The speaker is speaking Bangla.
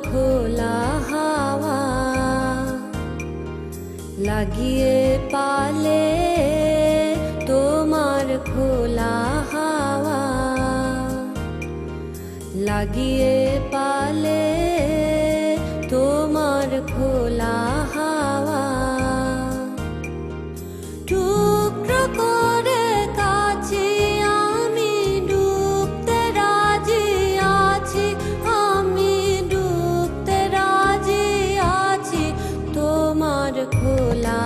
খোলা হাওয়া লাগিয়ে পালে তোমার খোলা হাওয়া লাগিয়ে পালে তোমার খোলা হাওয়া টুকরো করে কাছে আমি ডুবতে রাজি আছি আমি ডুবতে রাজি আছি তোমার খোলা